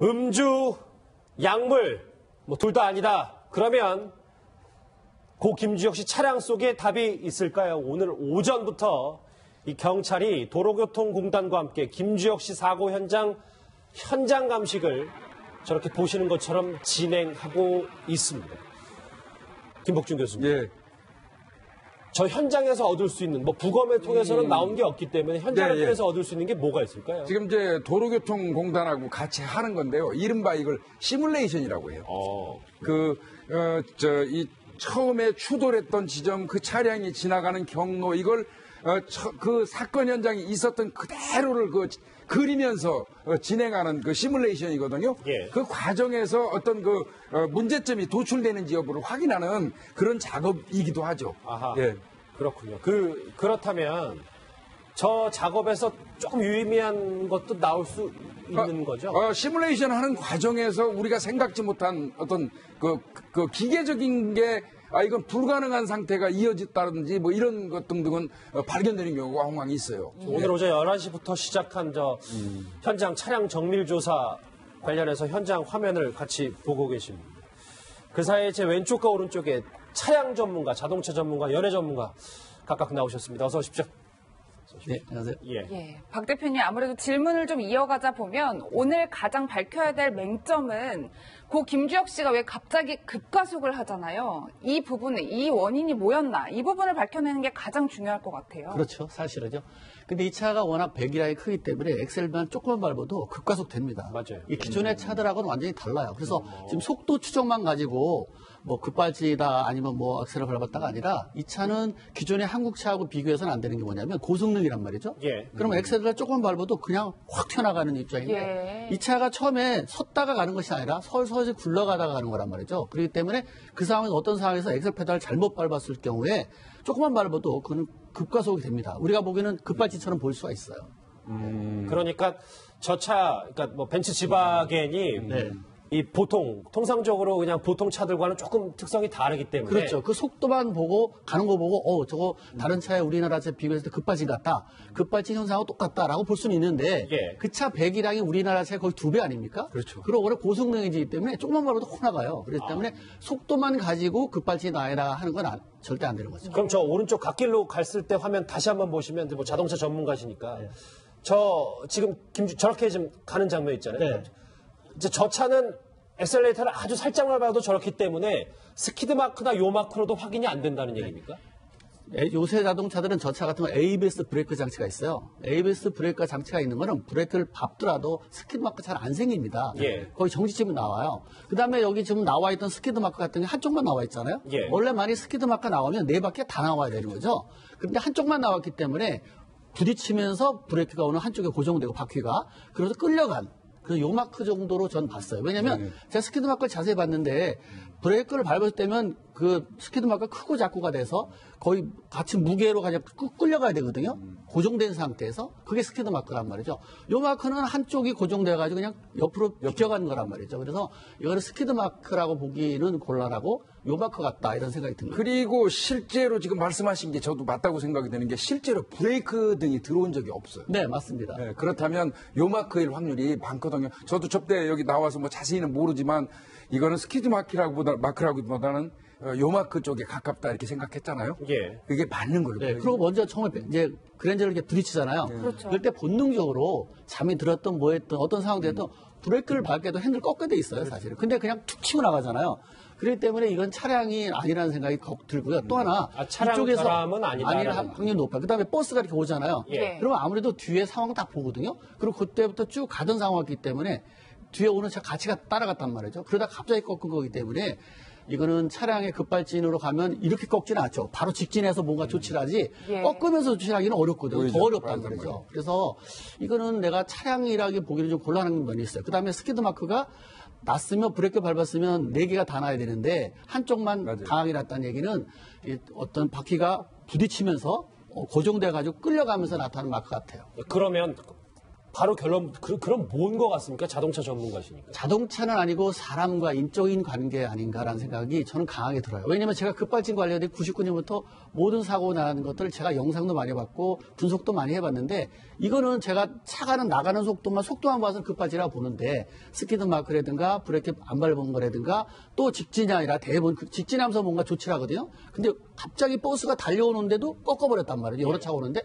음주, 약물, 뭐 둘 다 아니다. 그러면 고 김주혁 씨 차량 속에 답이 있을까요? 오늘 오전부터 이 경찰이 도로교통공단과 함께 김주혁 씨 사고 현장 감식을 저렇게 보시는 것처럼 진행하고 있습니다. 김복준 교수님. 예. 저 현장에서 얻을 수 있는, 뭐 부검을 통해서는 나온 게 없기 때문에 현장을 예. 통해서 얻을 수 있는 게 뭐가 있을까요? 지금 이제 도로교통공단하고 같이 하는 건데요. 이른바 이걸 시뮬레이션이라고 해요. 이 처음에 추돌했던 지점, 그 차량이 지나가는 경로, 이걸 그 사건 현장에 있었던 그대로를 그리면서 진행하는 그 시뮬레이션이거든요. 예. 그 과정에서 어떤 문제점이 도출되는지 여부를 확인하는 그런 작업이기도 하죠. 아하. 예. 그렇군요. 그렇다면 저 작업에서 조금 유의미한 것도 나올 수 있는 거죠? 시뮬레이션 하는 과정에서 우리가 생각지 못한 어떤 그 기계적인 게 이건 불가능한 상태가 이어졌다든지 뭐 이런 것 등등은 발견되는 경우가 왕왕 있어요. 오늘 오전 11시부터 시작한 현장 차량 정밀 조사 관련해서 현장 화면을 같이 보고 계십니다. 그 사이에 제 왼쪽과 오른쪽에 차량 전문가, 자동차 전문가, 연애 전문가 각각 나오셨습니다. 어서 오십시오. 네, 안녕하세요. 예. 박 대표님, 아무래도 질문을 좀 이어가자 보면 오늘 가장 밝혀야 될 맹점은 고 김주혁 씨가 왜 갑자기 급가속을 하잖아요. 이 부분은, 이 원인이 뭐였나, 이 부분을 밝혀내는 게 가장 중요할 것 같아요. 그렇죠. 사실은요. 근데 이 차가 워낙 배기량이 크기 때문에 엑셀만 조금만 밟아도 급가속 됩니다. 맞아요. 이 기존의 차들하고는 완전히 달라요. 그래서 지금 속도 추정만 가지고 뭐 급발진이다 아니면 뭐 악셀을 밟았다가 아니라 이 차는 기존의 한국 차하고 비교해서는 안 되는 게 뭐냐면 고성능이란 말이죠. 예. 그러면 엑셀을 조금 밟아도 그냥 확 튀어나가는 입장인데 예. 이 차가 처음에 섰다가 가는 것이 아니라 서서히 굴러가다가 가는 거란 말이죠. 그렇기 때문에 그 상황에서 어떤 상황에서 엑셀 페달을 잘못 밟았을 경우에 조금만 밟아도 그는 급가속이 됩니다. 우리가 보기에는 급발진처럼 보일 수가 있어요. 그러니까 저 차, 그러니까 뭐 벤츠 지바겐이 이 통상적으로 그냥 보통 차들과는 조금 특성이 다르기 때문에. 그렇죠. 그 속도만 보고 가는 거 보고 저거 다른 차에 우리나라 차 비교했을 때 급발진 같다. 급발진 현상하고 똑같다라고 볼 수는 있는데 예. 그 차 배기량이 우리나라 차의 거의 2배 아닙니까? 그렇죠. 그리고 원래 고성능이기 때문에 조금만 밟아도 호 나가요. 그렇기 때문에 속도만 가지고 급발진이 나야 하는 건 절대 안 되는 거죠. 그럼 저 오른쪽 갓길로 갔을 때 화면 다시 한번 보시면 뭐 자동차 전문가시니까 지금 저렇게 좀 가는 장면 있잖아요. 네. 이제 저 차는 엑셀레이터를 아주 살짝만 밟아도 저렇기 때문에 스키드 마크나 요 마크로도 확인이 안 된다는 얘기입니까? 요새 자동차들은 저 차 같은 거 ABS 브레이크 장치가 있어요. ABS 브레이크 장치가 있는 거는 브레이크를 밟더라도 스키드 마크 잘 안 생깁니다. 예. 거의 정지치면 나와요. 그 다음에 여기 지금 나와 있던 스키드 마크 같은 게 한쪽만 나와 있잖아요. 예. 원래 많이 스키드 마크가 나오면 네 바퀴 다 나와야 되는 거죠. 그런데 한쪽만 나왔기 때문에 부딪히면서 브레이크가 오는 한쪽에 고정되고 바퀴가 그래서 끌려간 요 마크 정도로 전 봤어요. 왜냐면 제가 스키드 마크를 자세히 봤는데 브레이크를 밟을 때면 그 스키드 마크가 크고 작고가 돼서 거의 같이 무게로 그냥 끌려가야 되거든요. 고정된 상태에서 그게 스키드 마크란 말이죠. 요 마크는 한쪽이 고정돼가지고 그냥 옆으로 비껴가는 거란 말이죠. 그래서 이거는 스키드 마크라고 보기는 곤란하고 요 마크 같다 이런 생각이 듭니다. 그리고 실제로 지금 말씀하신 게 저도 맞다고 생각이 되는 게 실제로 브레이크 등이 들어온 적이 없어요. 네, 맞습니다. 네, 그렇다면 요 마크일 확률이 많거든요. 저도 접대 여기 나와서 뭐 자세히는 모르지만 이거는 스키드 마크라기보다는 요 마크 쪽에 가깝다 이렇게 생각했잖아요. 예. 그게 맞는 걸로. 네, 그리고 먼저 처음에 이제 그랜저를 이렇게 부딪히잖아요. 그렇죠. 그럴 때 본능적으로 잠이 들었던 뭐 했던 어떤 상황 됐든 브레이크를 밟게도 핸들 꺾게 돼 있어요, 사실은. 근데 그냥 툭 치고 나가잖아요. 그렇기 때문에 이건 차량이 아니라는 생각이 들고요. 또 하나 차량 이쪽에서 결함은 아니다라는 아닐 확률이 높아요. 그다음에 버스가 이렇게 오잖아요. 예. 그러면 아무래도 뒤에 상황 딱 보거든요. 그리고 그때부터 쭉 가던 상황이기 때문에 뒤에 오는 차 같이 따라갔단 말이죠. 그러다 갑자기 꺾은 거기 때문에 이거는 차량의 급발진으로 가면 이렇게 꺾지는 않죠. 바로 직진해서 뭔가 조치를 하지 예. 꺾으면서 조치하기는 어렵거든요. 오히려 더 어렵단 맞아요. 말이죠. 그래서 이거는 내가 차량이라기 보기는 좀 곤란한 면이 있어요. 그다음에 스키드 마크가 났으면 브레이크 밟았으면 4개가 다 나야 되는데 한쪽만 맞아요. 강하게 났다는 얘기는 어떤 바퀴가 부딪히면서 고정돼가지고 끌려가면서 나타나는 마크 같아요. 그러면 바로 결론 그럼 뭔 것 같습니까? 자동차 전문가시니까. 자동차는 아니고 사람과 인적인 관계 아닌가라는 생각이 저는 강하게 들어요. 왜냐하면 제가 급발진 관련된 99년부터 모든 사고 나는 것들을 제가 영상도 많이 봤고 분석도 많이 해봤는데 이거는 제가 차가 나가는 속도만 봐서 급발진이라고 보는데 스피드 마크라든가 브레이크 안 밟은 거라든가 또 직진이 아니라 대부분 직진하면서 뭔가 조치를 하거든요. 근데 갑자기 버스가 달려오는데도 꺾어버렸단 말이에요. 여러 차가 오는데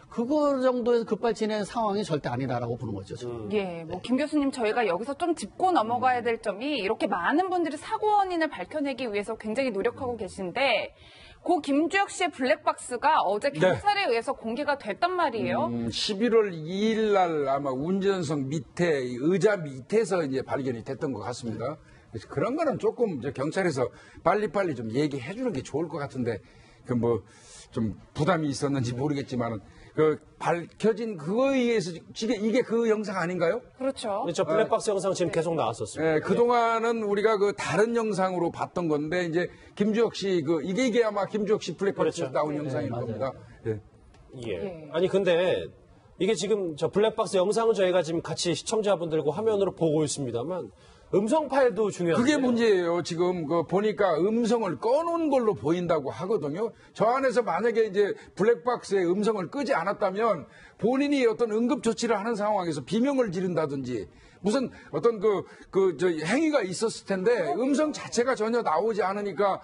그거 정도에서 급발진의 상황이 절대 아니다라고 보는 거죠. 저는. 예, 뭐 김 교수님 저희가 여기서 좀 짚고 넘어가야 될 점이 이렇게 많은 분들이 사고 원인을 밝혀내기 위해서 굉장히 노력하고 계신데 고 김주혁 씨의 블랙박스가 어제 경찰에 의해서 공개가 됐단 말이에요. 11월 2일 날 아마 운전석 밑에 의자 밑에서 이제 발견이 됐던 것 같습니다. 그래서 그런 거는 조금 경찰에서 빨리빨리 좀 얘기해 주는 게 좋을 것 같은데 그 뭐 좀 부담이 있었는지 모르겠지만은 그 밝혀진 그거에 의해서 지금 이게 그 영상 아닌가요? 그렇죠. 저 블랙박스 영상 지금 계속 나왔었어요. 네, 그동안은 우리가 그 다른 영상으로 봤던 건데 이제 김주혁 씨 이게 아마 김주혁 씨 블랙박스 그렇죠. 나온 영상일 겁니다. 예. 예. 아니 근데 이게 지금 저 블랙박스 영상은 저희가 지금 같이 시청자분들과 화면으로 보고 있습니다만 음성 파일도 중요한데 그게 문제예요. 지금 보니까 음성을 꺼놓은 걸로 보인다고 하거든요. 저 안에서 만약에 이제 블랙박스에 음성을 끄지 않았다면 본인이 어떤 응급 조치를 하는 상황에서 비명을 지른다든지 무슨 어떤 저 행위가 있었을 텐데 음성 자체가 전혀 나오지 않으니까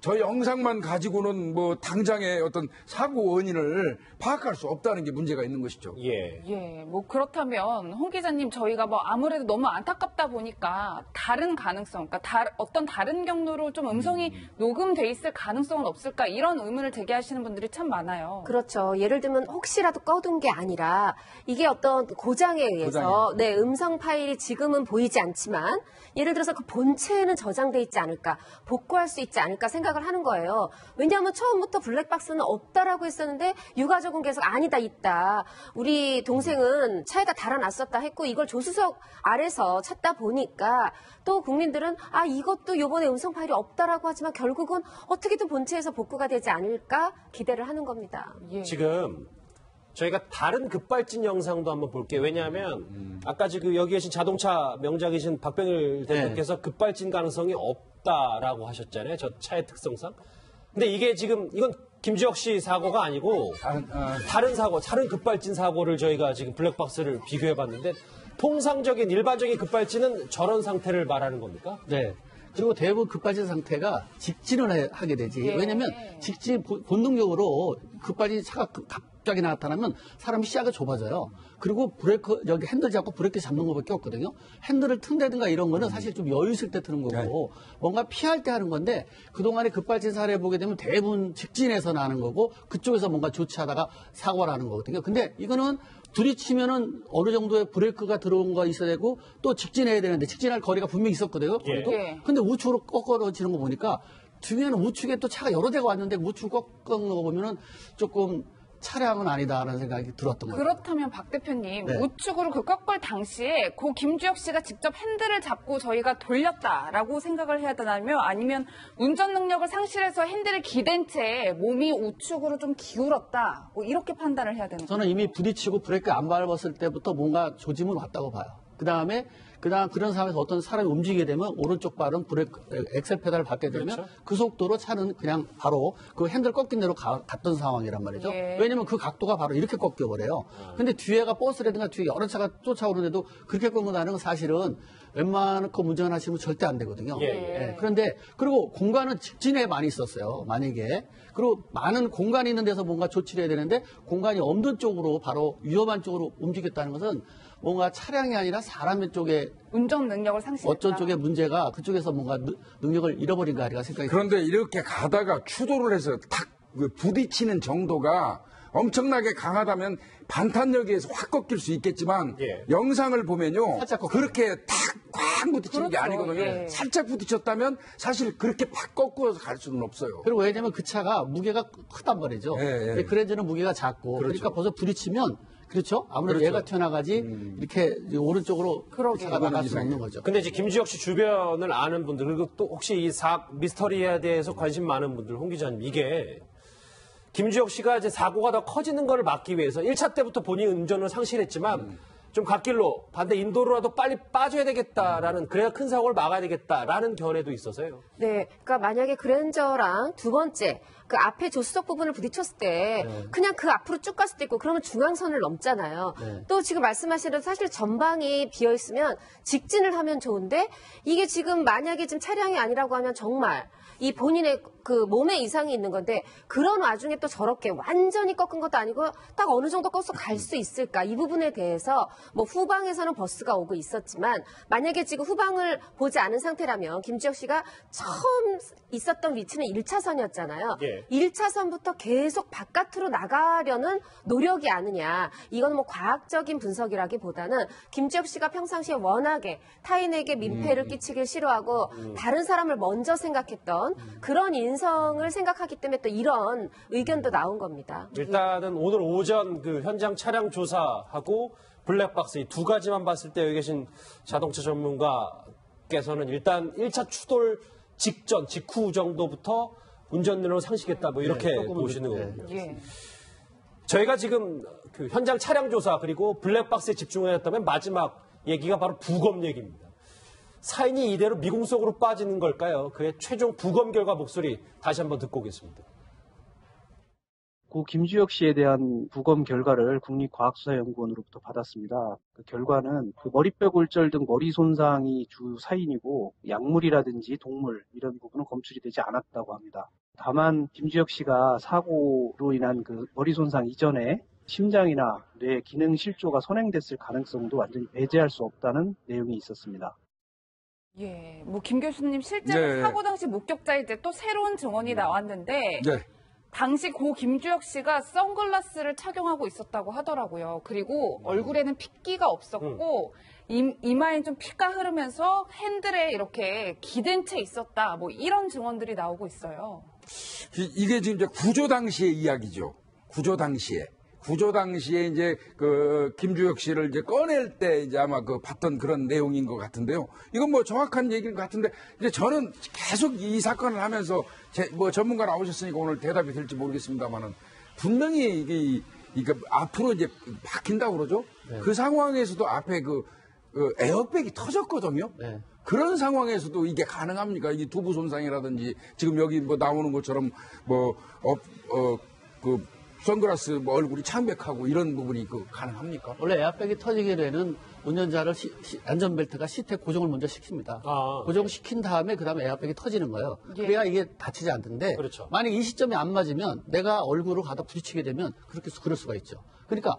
저 영상만 가지고는 뭐 당장의 어떤 사고 원인을 파악할 수 없다는 게 문제가 있는 것이죠. 예. 예, 뭐 그렇다면 홍 기자님 저희가 뭐 아무래도 너무 안타깝다 보니까 다른 가능성, 그러니까 어떤 다른 경로로 좀 음성이 녹음돼 있을 가능성은 없을까 이런 의문을 제기하시는 분들이 참 많아요. 그렇죠. 예를 들면 혹시라도 꺼둔 게 아니라 이게 어떤 고장에 의해서 네, 음성 파일이 지금은 보이지 않지만 예를 들어서 그 본체에는 저장돼 있지 않을까, 복구할 수 있지 않을까 생각을 하는 거예요. 왜냐하면 처음부터 블랙박스는 없다라고 했었는데 유가족은 계속 아니다 있다. 우리 동생은 차에다 달아놨었다 했고 이걸 조수석 아래서 찾다 보니까 또 국민들은 이것도 이번에 음성 파일이 없다라고 하지만 결국은 어떻게든 본체에서 복구가 되지 않을까 기대를 하는 겁니다. 예. 지금 저희가 다른 급발진 영상도 한번 볼게요. 왜냐하면 아까 지금 여기 계신 자동차 명작이신 박병일 대표께서 급발진 가능성이 없다라고 하셨잖아요. 저 차의 특성상. 근데 이게 지금 이건 김주혁 씨 사고가 아니고 다른 사고, 다른 급발진 사고를 저희가 지금 블랙박스를 비교해봤는데 통상적인 일반적인 급발진은 저런 상태를 말하는 겁니까? 네. 그리고 대부분 급발진 상태가 직진을 하게 되지. 예. 왜냐면 직진 본능적으로 급발진 차가 갑자기 나타나면 사람이 시야가 좁아져요. 그리고 브레이크 여기 핸들 잡고 브레이크 잡는 것밖에 없거든요. 핸들을 튼다든가 이런 거는 사실 좀 여유 있을 때 트는 거고 뭔가 피할 때 하는 건데 그동안에 급발진 사례 보게 되면 대부분 직진해서 나는 거고 그쪽에서 뭔가 조치하다가 사고가 나는 거거든요. 근데 이거는 들이치면은 어느 정도의 브레이크가 들어온 거 있어야 되고 또 직진해야 되는데 직진할 거리가 분명히 있었거든요. 거리도. 예. 근데 우측으로 꺾어지는 거 보니까 뒤에는 우측에 또 차가 여러 대가 왔는데 우측 꺾은 거 보면은 조금 차량은 아니다라는 생각이 들었던 거예요. 그렇다면 박 대표님 네. 우측으로 그 꺾을 당시에 고 김주혁 씨가 직접 핸들을 잡고 저희가 돌렸다라고 생각을 해야 되나요? 아니면 운전 능력을 상실해서 핸들을 기댄 채 몸이 우측으로 좀 기울었다 뭐 이렇게 판단을 해야 되는 거예요? 저는 이미 부딪히고 브레이크 안 밟았을 때부터 뭔가 조짐은 왔다고 봐요. 그다음 그런 상황에서 어떤 사람이 움직이게 되면 오른쪽 발은 브레이크 엑셀 페달을 밟게 되면 그렇죠. 그 속도로 차는 그냥 바로 그 핸들 꺾인 대로 갔던 상황이란 말이죠. 예. 왜냐면 그 각도가 바로 이렇게 꺾여 버려요. 근데 뒤에가 버스라든가 뒤에 여러 차가 쫓아오는데도 그렇게 꺾고 나는 건 사실은 웬만큼 운전하시면 절대 안 되거든요. 예. 그런데 그리고 공간은 직진에 많이 있었어요. 만약에 그리고 많은 공간이 있는 데서 뭔가 조치를 해야 되는데 공간이 없는 쪽으로 바로 위험한 쪽으로 움직였다는 것은 뭔가 차량이 아니라 사람 쪽에 운전 능력을 상실했다. 어쩐 쪽에 문제가 그쪽에서 뭔가 능력을 잃어버린 거 아닌가 생각이 그런데 이렇게 가다가 추돌을 해서 탁 부딪히는 정도가 엄청나게 강하다면 반탄력에서 확 꺾일 수 있겠지만 예. 영상을 보면요 살짝 꺾여요. 그렇게 탁 부딪히는 게 그렇죠. 아니거든요. 예. 살짝 부딪혔다면 사실 그렇게 팍 꺾어서 갈 수는 없어요. 그리고 왜냐면 그 차가 무게가 크단 말이죠. 예. 그랜저는 무게가 작고 그렇죠. 그러니까 벌써 부딪히면 그렇죠. 아무래도 그렇죠. 얘가 튀어나가지 이렇게 오른쪽으로 그러게요. 차가 나갈 수 이상해요. 없는 거죠. 근데 이제 김주혁 씨 주변을 아는 분들 그리고 또 혹시 이 미스터리에 대해서 관심 많은 분들 홍 기자님 이게 김주혁 씨가 이제 사고가 더 커지는 걸 막기 위해서 1차 때부터 본인 운전을 상실했지만 좀 갓길로 반대 인도로라도 빨리 빠져야 되겠다라는, 그래야 큰 사고를 막아야 되겠다라는 견해도 있어서요. 네, 그러니까 만약에 그랜저랑 두 번째 그 앞에 조수석 부분을 부딪혔을 때 그냥 그 앞으로 쭉 갔을 때 있고 그러면 중앙선을 넘잖아요. 또 지금 말씀하신 대로 사실 전방이 비어 있으면 직진을 하면 좋은데 이게 지금 만약에 지금 차량이 아니라고 하면 정말 이 본인의 그 몸에 이상이 있는 건데 그런 와중에 또 저렇게 완전히 꺾은 것도 아니고 딱 어느 정도 꺾어서 갈 수 있을까? 이 부분에 대해서 뭐 후방에서는 버스가 오고 있었지만 만약에 지금 후방을 보지 않은 상태라면 김주혁 씨가 처음 있었던 위치는 1차선이었잖아요. 예. 1차선부터 계속 바깥으로 나가려는 노력이 아니냐. 이건 뭐 과학적인 분석이라기보다는 김주혁 씨가 평상시에 워낙에 타인에게 민폐를 끼치길 싫어하고 다른 사람을 먼저 생각했던 그런 인성을 생각하기 때문에 또 이런 의견도 나온 겁니다. 일단은 오늘 오전 그 현장 차량 조사하고 블랙박스 이 두 가지만 봤을 때 여기 계신 자동차 전문가께서는 일단 1차 추돌 직전, 직후 정도부터 운전면허를 상실했다 뭐 이렇게 보시는 거거든요. 예. 저희가 지금 그 현장 차량 조사 그리고 블랙박스에 집중했다면 마지막 얘기가 바로 부검 얘기입니다. 사인이 이대로 미궁 속으로 빠지는 걸까요? 그의 최종 부검 결과 목소리 다시 한번 듣고 오겠습니다. 고 김주혁 씨에 대한 부검 결과를 국립과학수사연구원으로부터 받았습니다. 그 결과는 그 머리뼈 골절 등 머리 손상이 주 사인이고 약물이라든지 동물 이런 부분은 검출이 되지 않았다고 합니다. 다만 김주혁 씨가 사고로 인한 그 머리 손상 이전에 심장이나 뇌 기능 실조가 선행됐을 가능성도 완전히 배제할 수 없다는 내용이 있었습니다. 예, 뭐 김 교수님 실제로 네. 사고 당시 목격자에 이제 또 새로운 증언이 나왔는데 네. 당시 고 김주혁 씨가 선글라스를 착용하고 있었다고 하더라고요. 그리고 얼굴에는 핏기가 없었고 이마엔 좀 피가 흐르면서 핸들에 이렇게 기댄 채 있었다. 뭐 이런 증언들이 나오고 있어요. 이게 지금 이제 구조 당시의 이야기죠. 구조 당시에 이제 그 김주혁 씨를 이제 꺼낼 때 이제 아마 그 봤던 그런 내용인 것 같은데요. 이건 뭐 정확한 얘기인 것 같은데 이제 저는 계속 이 사건을 하면서 뭐 전문가 나오셨으니까 오늘 대답이 될지 모르겠습니다만은 분명히 이게 앞으로 이제 박힌다고 그러죠. 네. 그 상황에서도 앞에 그 에어백이 터졌거든요. 네. 그런 상황에서도 이게 가능합니까? 이게 두부 손상이라든지 지금 여기 뭐 나오는 것처럼 그 선글라스 뭐 얼굴이 창백하고 이런 부분이 가능합니까? 원래 에어백이 터지게 되는 운전자를 안전벨트가 시트에 고정을 먼저 시킵니다. 고정시킨 다음에 그다음에 에어백이 터지는 거예요. 그래야 이게 다치지 않는데 그렇죠. 만약 이 시점이 안 맞으면 내가 얼굴로 가다 부딪히게 되면 그럴 수가 있죠. 그러니까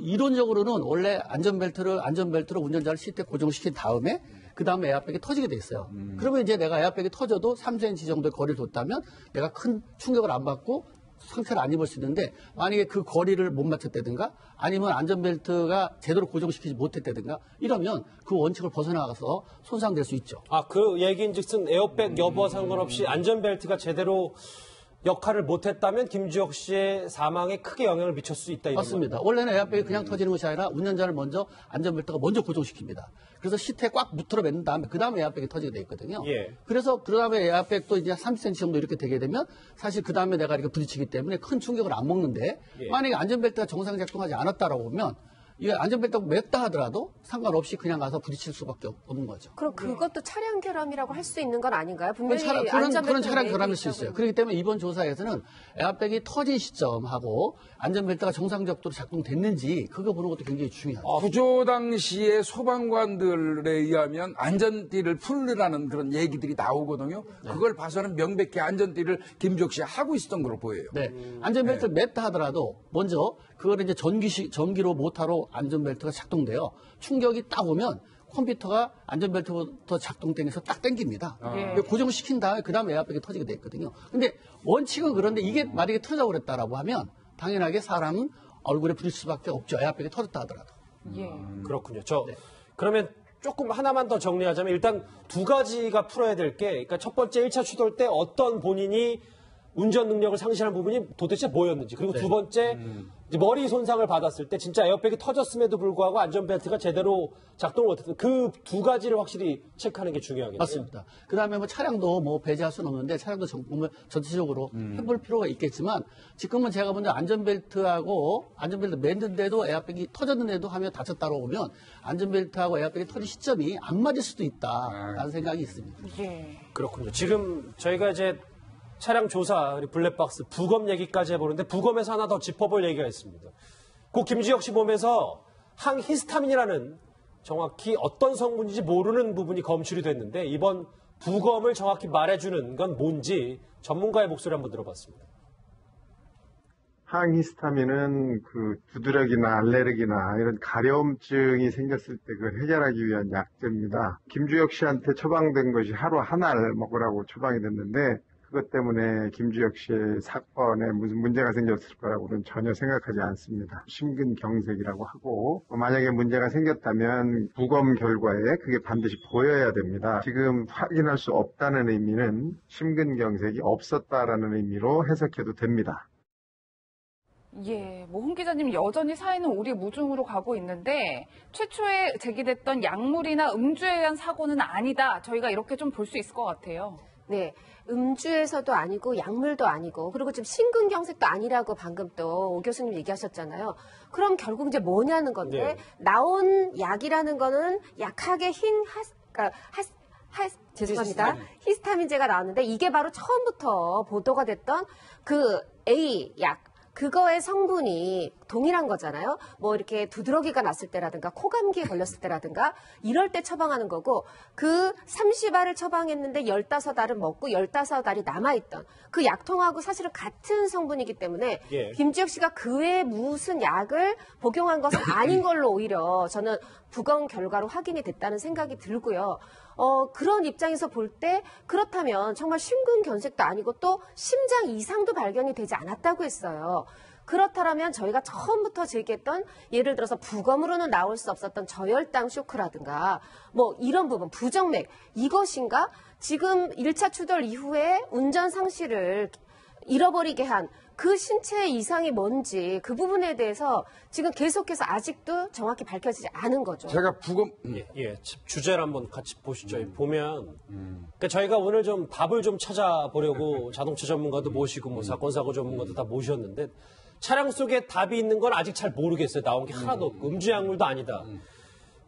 이론적으로는 원래 안전벨트로 운전자를 시트에 고정시킨 다음에 그다음에 에어백이 터지게 돼 있어요. 그러면 이제 내가 에어백이 터져도 3cm 정도의 거리를 뒀다면 내가 큰 충격을 안 받고 상처를 안 입을 수 있는데 만약에 그 거리를 못 맞췄다든가 아니면 안전벨트가 제대로 고정시키지 못했다든가 이러면 그 원칙을 벗어나가서 손상될 수 있죠. 그 얘기인즉슨 에어백 여부와 상관없이 안전벨트가 제대로 역할을 못했다면 김주혁 씨의 사망에 크게 영향을 미칠 수 있다. 맞습니다. 원래는 에어백이 그냥 터지는 것이 아니라 운전자를 먼저 안전벨트가 먼저 고정시킵니다. 그래서 시트에 꽉 붙들어 맨 다음에 그 다음에 에어백이 터지게 돼 있거든요. 예. 그래서 그 다음에 에어백도 이제 30cm 정도 이렇게 되게 되면 사실 그 다음에 내가 이렇게 부딪히기 때문에 큰 충격을 안 먹는데 만약에 안전벨트가 정상 작동하지 않았다라고 보면 이 안전벨트가 맸다 하더라도 상관없이 그냥 가서 부딪힐 수밖에 없는 거죠. 그럼 그것도 차량 결함이라고 할 수 있는 건 아닌가요? 분명히 그런 차량 결함일 수 있어요. 그렇기 때문에 이번 조사에서는 에어백이 터진 시점하고 안전벨트가 정상적으로 작동됐는지 그거 보는 것도 굉장히 중요하죠. 구조 당시에 소방관들에 의하면 안전띠를 풀으라는 그런 얘기들이 나오거든요. 그걸 봐서는 명백히 안전띠를 김주혁 씨가 하고 있었던 걸로 보여요. 네. 안전벨트를 맸다 하더라도 먼저 그걸 이제 전기로 모터로 안전벨트가 작동돼요. 충격이 딱 오면 컴퓨터가 안전벨트부터 작동되면서 딱 당깁니다. 고정시킨 다음에 그 다음에 에어백이 터지게 돼 있거든요. 근데 원칙은 그런데 이게 만약에 터져 그랬다라고 하면 당연하게 사람은 얼굴에 부딪힐 수밖에 없죠. 에어백이 터졌다 하더라도. 그렇군요. 그러면 조금 하나만 더 정리하자면 일단 두 가지가 풀어야 될 게, 그러니까 첫 번째 1차 추돌 때 어떤 본인이 운전 능력을 상실한 부분이 도대체 뭐였는지. 그리고 두 번째, 이제 머리 손상을 받았을 때 진짜 에어백이 터졌음에도 불구하고 안전벨트가 제대로 작동을 못했던 그 두 가지를 확실히 체크하는 게 중요하겠네요. 맞습니다. 그 다음에 뭐 차량도 뭐 배제할 수는 없는데 차량도 보면 전체적으로 해볼 필요가 있겠지만 지금은 제가 본 안전벨트하고 안전벨트 맸는데도 에어백이 터졌는데도 하며 다쳤다고 보면 안전벨트하고 에어백이 터진 시점이 안 맞을 수도 있다라는 생각이 있습니다. 예. 그렇군요. 지금 저희가 이제 차량 조사, 블랙박스, 부검 얘기까지 해보는데 부검에서 하나 더 짚어볼 얘기가 있습니다. 고 김주혁 씨 몸에서 항히스타민이라는 정확히 어떤 성분인지 모르는 부분이 검출이 됐는데 이번 부검을 정확히 말해주는 건 뭔지 전문가의 목소리 한번 들어봤습니다. 항히스타민은 그 두드러기나 알레르기나 이런 가려움증이 생겼을 때 그걸 해결하기 위한 약제입니다. 김주혁 씨한테 처방된 것이 하루 하나를 먹으라고 처방이 됐는데 그것 때문에 김주혁 씨의 사건에 무슨 문제가 생겼을 거라고는 전혀 생각하지 않습니다. 심근경색이라고 하고 만약에 문제가 생겼다면 부검 결과에 그게 반드시 보여야 됩니다. 지금 확인할 수 없다는 의미는 심근경색이 없었다라는 의미로 해석해도 됩니다. 예, 뭐 홍 기자님 여전히 사회는 오리무중으로 가고 있는데 최초에 제기됐던 약물이나 음주에 의한 사고는 아니다. 저희가 이렇게 좀 볼 수 있을 것 같아요. 네. 음주에서도 아니고 약물도 아니고 그리고 지금 심근경색도 아니라고 방금 또 오 교수님 얘기하셨잖아요. 그럼 결국 이제 뭐냐는 건데 네. 나온 약이라는 거는 약하게 죄송합니다. 히스타민제가 나왔는데 이게 바로 처음부터 보도가 됐던 그 A 약 그거의 성분이 동일한 거잖아요. 뭐 이렇게 두드러기가 났을 때라든가 코감기에 걸렸을 때라든가 이럴 때 처방하는 거고 그 30알을 처방했는데 15알은 먹고 15알이 남아있던 그 약통하고 사실은 같은 성분이기 때문에 예. 김주혁 씨가 그 외에 무슨 약을 복용한 것은 아닌 걸로 오히려 저는 부검 결과로 확인이 됐다는 생각이 들고요. 그런 입장에서 볼 때 그렇다면 정말 심근경색도 아니고 또 심장 이상도 발견이 되지 않았다고 했어요. 그렇다면 저희가 처음부터 제기했던 예를 들어서 부검으로는 나올 수 없었던 저혈당 쇼크라든가 뭐 이런 부분 부정맥 이것인가 지금 1차 추돌 이후에 운전 상실을 잃어버리게 한 그 신체 이상이 뭔지 그 부분에 대해서 지금 계속해서 아직도 정확히 밝혀지지 않은 거죠. 제가 부검 예, 주제를 한번 같이 보시죠. 보면 그러니까 저희가 오늘 좀 답을 좀 찾아보려고 자동차 전문가도 모시고 뭐 사건 사고 전문가도 다 모셨는데 차량 속에 답이 있는 건 아직 잘 모르겠어요. 나온 게 하나도 없고 음주 약물도 아니다.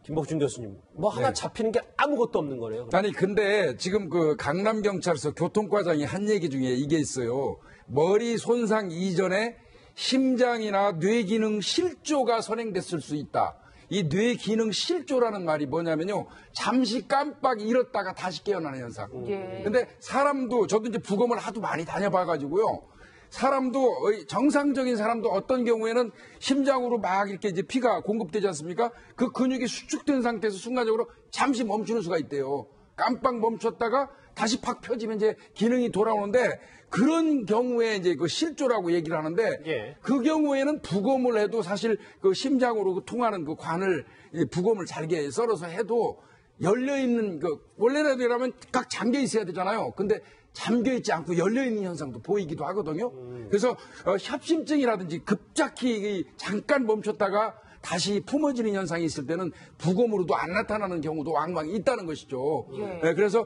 김복준 교수님, 뭐 하나 잡히는 게 아무것도 없는 거네요. 아니 근데 지금 그 강남경찰서 교통과장이 한 얘기 중에 이게 있어요. 머리 손상 이전에 심장이나 뇌기능 실조가 선행됐을 수 있다. 이 뇌기능 실조라는 말이 뭐냐면요. 잠시 깜빡 잃었다가 다시 깨어나는 현상. 예. 근데 사람도 저도 이제 부검을 하도 많이 다녀봐가지고요. 사람도 정상적인 사람도 어떤 경우에는 심장으로 막 이렇게 이제 피가 공급되지 않습니까? 그 근육이 수축된 상태에서 순간적으로 잠시 멈추는 수가 있대요. 깜빡 멈췄다가 다시 팍 펴지면 이제 기능이 돌아오는데 그런 경우에 이제 그 실조라고 얘기를 하는데 예. 그 경우에는 부검을 해도 사실 그 심장으로 통하는 그 관을 부검을 잘게 썰어서 해도 열려 있는 그 원래라도 이러면 각 잠겨 있어야 되잖아요. 근데 잠겨 있지 않고 열려 있는 현상도 보이기도 하거든요. 그래서 협심증이라든지 급작히 잠깐 멈췄다가 다시 품어지는 현상이 있을 때는 부검으로도 안 나타나는 경우도 왕왕 있다는 것이죠. 예. 그래서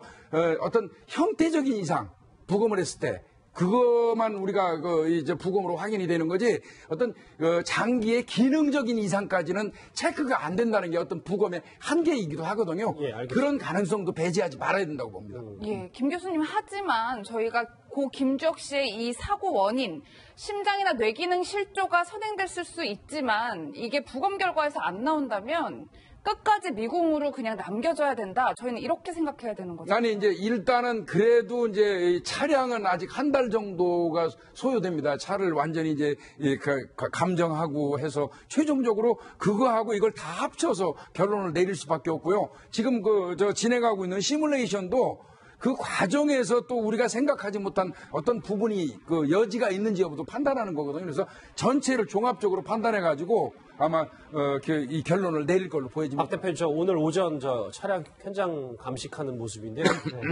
어떤 형태적인 이상 부검을 했을 때 그것만 우리가 이제 부검으로 확인이 되는 거지 어떤 장기의 기능적인 이상까지는 체크가 안 된다는 게 어떤 부검의 한계이기도 하거든요. 예, 알겠습니다. 그런 가능성도 배제하지 말아야 된다고 봅니다. 예, 김 교수님 하지만 저희가 고 김주혁 씨의 이 사고 원인 심장이나 뇌기능 실조가 선행됐을 수 있지만 이게 부검 결과에서 안 나온다면 끝까지 미궁으로 그냥 남겨줘야 된다. 저희는 이렇게 생각해야 되는 거죠. 아니 이제 일단은 그래도 이제 이 차량은 아직 한 달 정도가 소요됩니다. 차를 완전히 이제 감정하고 해서 최종적으로 그거하고 이걸 다 합쳐서 결론을 내릴 수밖에 없고요. 지금 진행하고 있는 시뮬레이션도 그 과정에서 또 우리가 생각하지 못한 어떤 부분이 그 여지가 있는지 여부도 판단하는 거거든요. 그래서 전체를 종합적으로 판단해가지고 아마 이 결론을 내릴 걸로 보여집니다. 박 대표님, 저 오늘 오전 저 차량 현장 감식하는 모습인데요.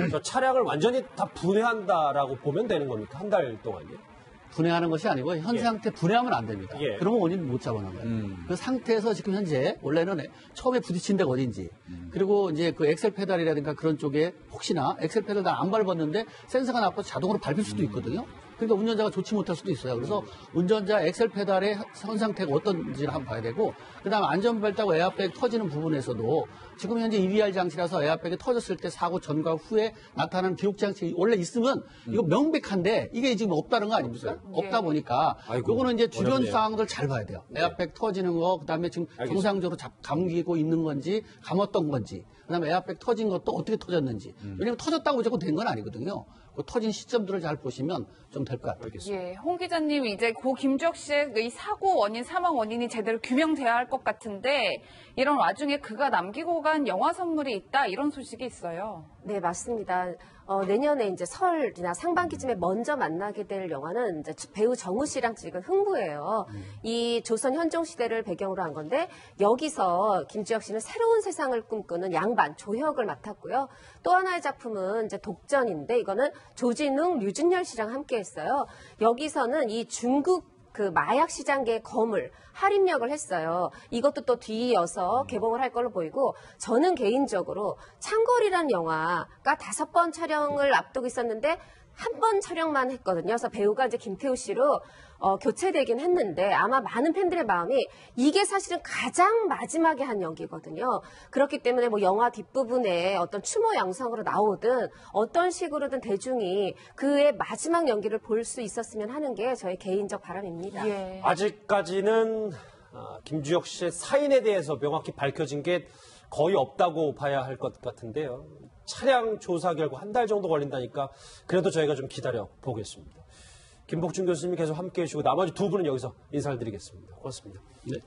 저 차량을 완전히 다 분해한다라고 보면 되는 겁니까? 한 달 동안요? 분해하는 것이 아니고 현 예. 상태 분해하면 안 됩니다. 예. 그러면 원인 못 잡아나가요. 그 상태에서 지금 현재 원래는 처음에 부딪힌 데가 어딘지 그리고 이제 그 엑셀 페달이라든가 그런 쪽에 혹시나 엑셀 페달 다 안 밟았는데 센서가 나빠서 자동으로 밟힐 수도 있거든요. 그러니까 운전자가 좋지 못할 수도 있어요. 그래서 운전자 엑셀 페달의 현 상태가 어떤지를 한번 봐야 되고 그다음에 안전벨 따고 에어백 터지는 부분에서도 지금 현재 EBR 장치라서 에어백이 터졌을 때 사고 전과 후에 나타나는 기록 장치 원래 있으면 이거 명백한데 이게 지금 없다는 거 아닙니까? 없다 보니까 아이고, 요거는 이제 주변 어렵네요. 상황들 잘 봐야 돼요. 에어백 터지는 거 그다음에 지금 정상적으로 감기고 있는 건지 감았던 건지 그다음에 에어백 터진 것도 어떻게 터졌는지 왜냐면 터졌다고 무조건 된 건 아니거든요. 그 터진 시점들을 잘 보시면 좀 될 것 같아요. 예, 홍 기자님 이제 고 김주혁 씨의 이 사고 원인, 사망 원인이 제대로 규명돼야 할 것 같은데 이런 와중에 그가 남기고 간 영화 선물이 있다 이런 소식이 있어요. 네, 맞습니다. 내년에 이제 설이나 상반기쯤에 먼저 만나게 될 영화는 이제 배우 정우 씨랑 찍은 흥부예요. 이 조선 현종 시대를 배경으로 한 건데 여기서 김주혁 씨는 새로운 세상을 꿈꾸는 양반 조혁을 맡았고요. 또 하나의 작품은 이제 독전인데 이거는 조진웅, 류준열 씨랑 함께했어요. 여기서는 이 중국 그 마약 시장계의 거물 할인역을 했어요. 이것도 또 뒤이어서 개봉을 할 걸로 보이고 저는 개인적으로 창궐이라는 영화가 5번 촬영을 앞두고 있었는데 한 번 촬영만 했거든요. 그래서 배우가 이제 김태우 씨로 교체되긴 했는데 아마 많은 팬들의 마음이 이게 사실은 가장 마지막에 한 연기거든요. 그렇기 때문에 뭐 영화 뒷부분에 어떤 추모 영상으로 나오든 어떤 식으로든 대중이 그의 마지막 연기를 볼 수 있었으면 하는 게 저의 개인적 바람입니다. 예. 아직까지는 김주혁 씨의 사인에 대해서 명확히 밝혀진 게 거의 없다고 봐야 할 것 같은데요. 차량 조사 결과 한 달 정도 걸린다니까 그래도 저희가 좀 기다려 보겠습니다. 김복준 교수님이 계속 함께해 주시고 나머지 두 분은 여기서 인사를 드리겠습니다. 고맙습니다. 네.